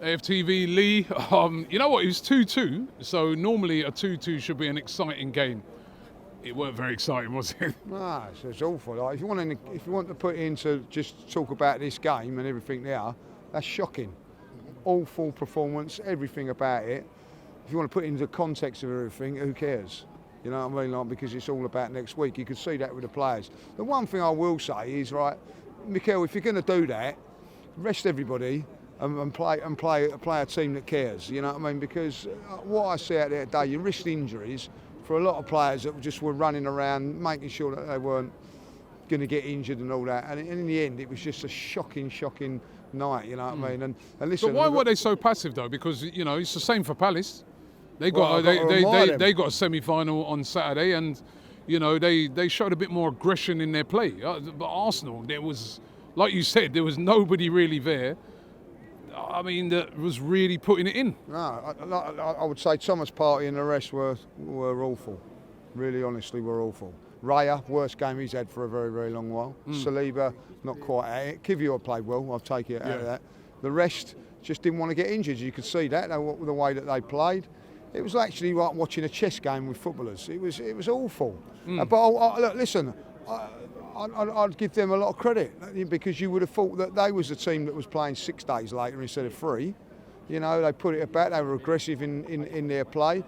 AFTV Lee, you know what, it was 2-2, so normally a 2-2 should be an exciting game. It weren't very exciting, was it? No, it's awful. Like, if you want to put it into just talk about this game and everything there, that's shocking. Awful performance, everything about it. If you want to put it into the context of everything, who cares? You know what I mean? Like, because it's all about next week. You can see that with the players. The one thing I will say is, right, Mikel, if you're going to do that, rest everybody and play a team that cares. You know what I mean? Because what I see out there today, you risk injuries for a lot of players that just were running around, making sure that they weren't going to get injured and all that. And in the end, it was just a shocking night. You know what I mean? And listen. So why were they so passive though? Because it's the same for Palace. They got they got a semi-final on Saturday, and they showed a bit more aggression in their play. But Arsenal, there was, like you said, there was nobody really there. I mean, that was really putting it in. No, I would say Thomas Partey and the rest were awful. Really, honestly, were awful. Raya, worst game he's had for a very, very long while. Saliba, not quite at it. Kivior played well, I'll take it out of that. The rest just didn't want to get injured. You could see that, the way that they played. It was actually like watching a chess game with footballers. It was awful. But look, listen, I'd give them a lot of credit, because you would have thought that they was the team that was playing 6 days later instead of 3. They put it about. They were aggressive in their play.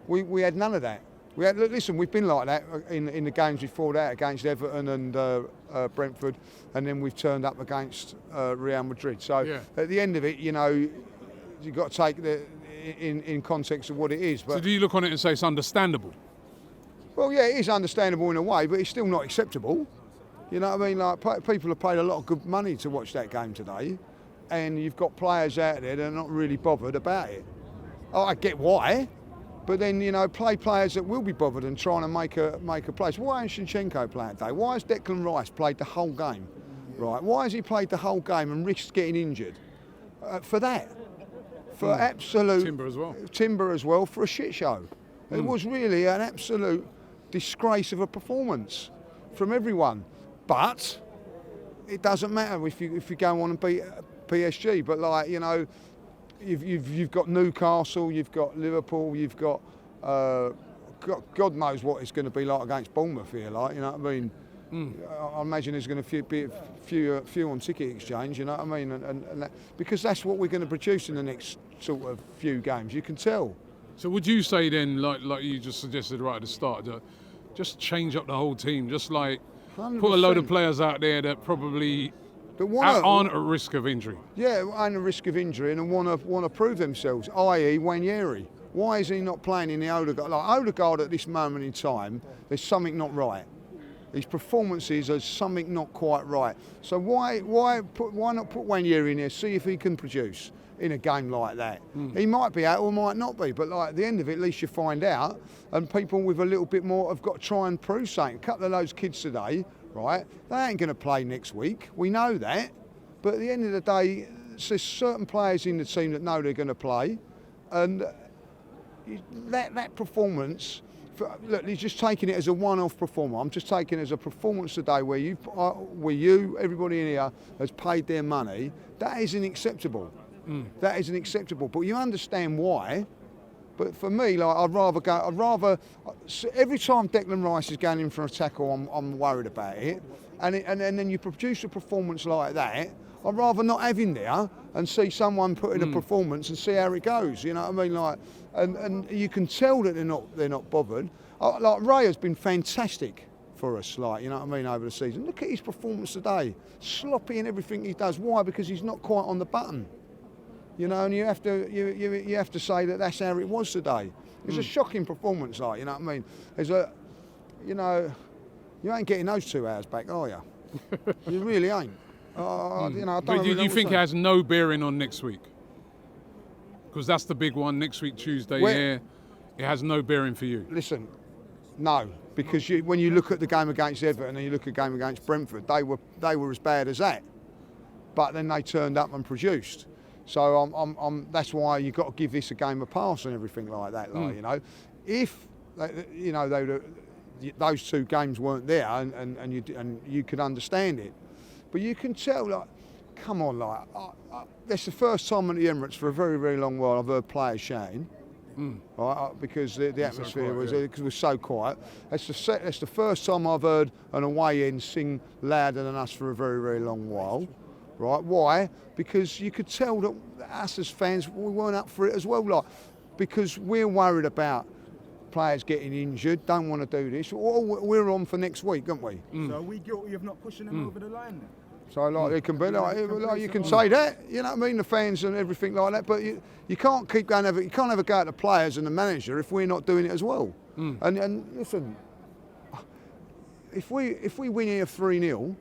We had none of that. We've been like that in the games before that against Everton and Brentford, and then we've turned up against Real Madrid. So at the end of it, you've got to take in context of what it is. But so do you look on it and say it's understandable? Well, yeah, it is understandable in a way, but it's still not acceptable. You know what I mean? Like, people have paid a lot of good money to watch that game today, and you've got players out there that are not really bothered about it. Oh, I get why, but then play players that will be bothered and trying to make a place. Why isn't Zinchenko playing today? Why has Declan Rice played the whole game? Right? Why has he played the whole game and risked getting injured for that? For absolute Timber as well for a shit show. It was really an absolute disgrace of a performance from everyone. But it doesn't matter if you go on and beat PSG. But you've got Newcastle, you've got Liverpool, you've got God knows what it's going to be like against Bournemouth here. You know what I mean? I imagine there's going to be a few on ticket exchange. You know what I mean? And because that's what we're going to produce in the next sort of few games. You can tell. So would you say then, like you just suggested right at the start, just change up the whole team, just like 100%. Put a load of players out there that probably aren't at risk of injury? Yeah, aren't at risk of injury and want to prove themselves, i.e. Wanyeri. Why is he not playing in the Odegaard? Like Odegaard at this moment in time, there's something not right. His performances are something not quite right. So why not put Wanyeri in there, see if he can produce in a game like that? He might be out or might not be, but at the end of it, at least you find out. And people with a little bit more have got to try and prove something. A couple of those kids today, right, they ain't going to play next week. We know that. But at the end of the day, there's certain players in the team that know they're going to play. And that performance, look, he's just taking it as a one-off performance. I'm just taking it as a performance today where everybody in here has paid their money. That isn't acceptable. That isn't acceptable. But you understand why. But for me, I'd rather every time Declan Rice is going in for a tackle, I'm worried about it. And then you produce a performance like that, I'd rather not have him there and see someone put in a performance and see how it goes. You know what I mean? And you can tell that they're not bothered. Ray has been fantastic for us, you know what I mean, over the season. Look at his performance today. Sloppy in everything he does. Why? Because he's not quite on the button. And you have to say that that's how it was today. It's a shocking performance, you know what I mean? You ain't getting those 2 hours back, are you? You really ain't. I don't know. But you think it has no bearing on next week? Because that's the big one next week, Tuesday. It has no bearing for you. Listen, no, because when you look at the game against Everton and you look at the game against Brentford, they were as bad as that. But then they turned up and produced. So that's why you've got to give this a game of pass and everything like that. If those 2 games weren't there, and you could understand it, but you can tell come on, like, that's the first time at the Emirates for a very, very long while I've heard players shouting. Right, because the atmosphere was so quiet. That's the first time I've heard an away end sing louder than us for a very, very long while. Right? Why? Because you could tell that us as fans, we weren't up for it as well. Like, because we're worried about players getting injured, don't want to do this. We're on for next week, aren't we? So are we guilty of not pushing them over the line then? So like it can be like you can say that, you know what I mean, the fans and everything like that. But you can't keep going you can't have a go at the players and the manager if we're not doing it as well. And listen, if we win here 3-0,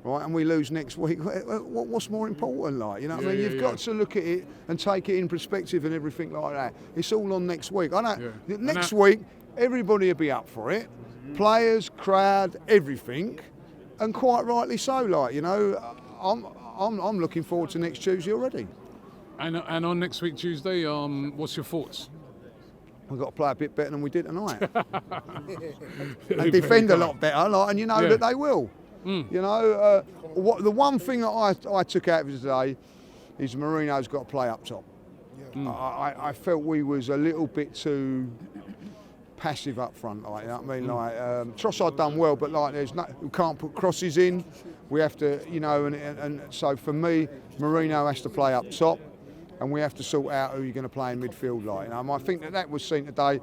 right, and we lose next week, what's more important, like, you know what I mean? You've got to look at it and take it in perspective and everything like that. It's all on next week. I know next week everybody will be up for it, players, crowd, everything. And quite rightly so, like, you know, I'm looking forward to next Tuesday already. And on next week Tuesday, what's your thoughts? We've got to play a bit better than we did tonight, and defend a lot better, like, and you know that they will. You know, the one thing that I took out of it today is Mourinho's got to play up top. I felt we was a little bit too passive up front, like, you know what I mean? Like, Trossard done well, but like, we can't put crosses in. We have to, you know, and so for me, Mourinho has to play up top, and we have to sort out who you're going to play in midfield, like, you know. And I think that was seen today.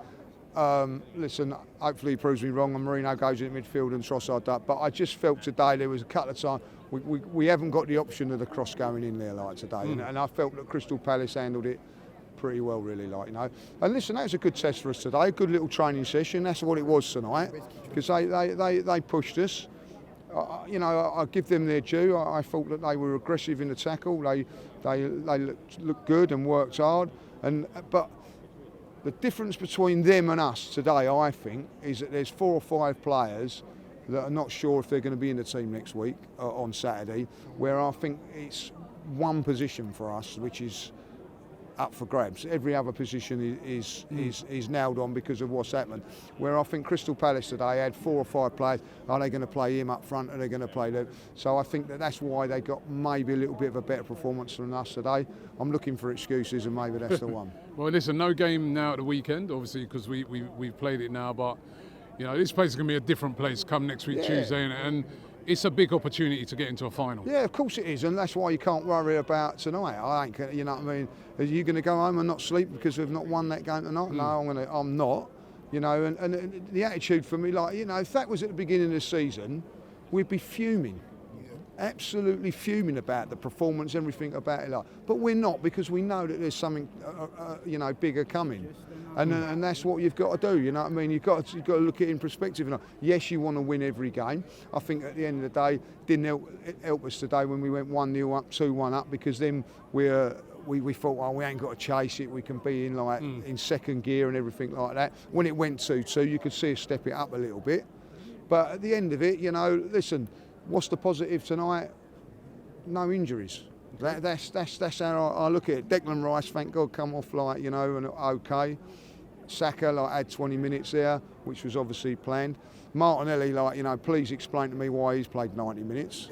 Listen, hopefully he proves me wrong and Mourinho goes in midfield and Trossard up. But I just felt today there was a couple of times we haven't got the option of the cross going in there, like, today, and I felt that Crystal Palace handled it pretty well, really, like, you know. And listen, that was a good test for us today, a good little training session. That's what it was tonight, because they pushed us. You know, I give them their due. I thought that they were aggressive in the tackle. They looked good and worked hard. But the difference between them and us today, I think, is that there's 4 or 5 players that are not sure if they're going to be in the team next week on Saturday. Where I think it's one position for us, which is up for grabs. Every other position is nailed on because of what's happened. Where I think Crystal Palace today had 4 or 5 players. Are they going to play him up front? Are they going to play them? So I think that's why they got maybe a little bit of a better performance than us today. I'm looking for excuses, and maybe that's the one. Well, listen, no game now at the weekend, obviously, because we've played it now. But you know, this place is going to be a different place come next week Tuesday, and it's a big opportunity to get into a final. Yeah, of course it is, and that's why you can't worry about tonight. I ain't, you know what I mean? Are you going to go home and not sleep because we've not won that game tonight? No, I'm not. You know, and the attitude for me, like, you know, if that was at the beginning of the season, we'd be fuming. Absolutely fuming about the performance, everything about it. Like, but we're not, because we know that there's something, you know, bigger coming, and that's what you've got to do. You know what I mean? You've got to look at it in perspective. And yes, you want to win every game. I think at the end of the day, didn't help us today when we went 1-0 up, 2-1 up, because then we thought, well, we ain't got to chase it. We can be in like in second gear and everything like that. When it went 2-2, you could see us step it up a little bit. But at the end of it, you know, listen. What's the positive tonight? No injuries. That's how I look at it. Declan Rice, thank God, come off, like, you know, and okay. Saka, like, had 20 minutes there, which was obviously planned. Martinelli, like, you know, please explain to me why he's played 90 minutes.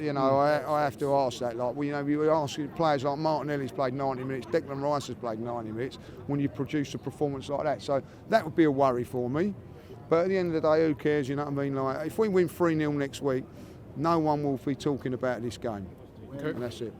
You know, I have to ask that. Like, well, you know, you ask players like Martinelli's played 90 minutes, Declan Rice has played 90 minutes. When you produce a performance like that, so that would be a worry for me. But at the end of the day, who cares, you know what I mean? Like, if we win 3-0 next week, no one will be talking about this game. Okay. And that's it.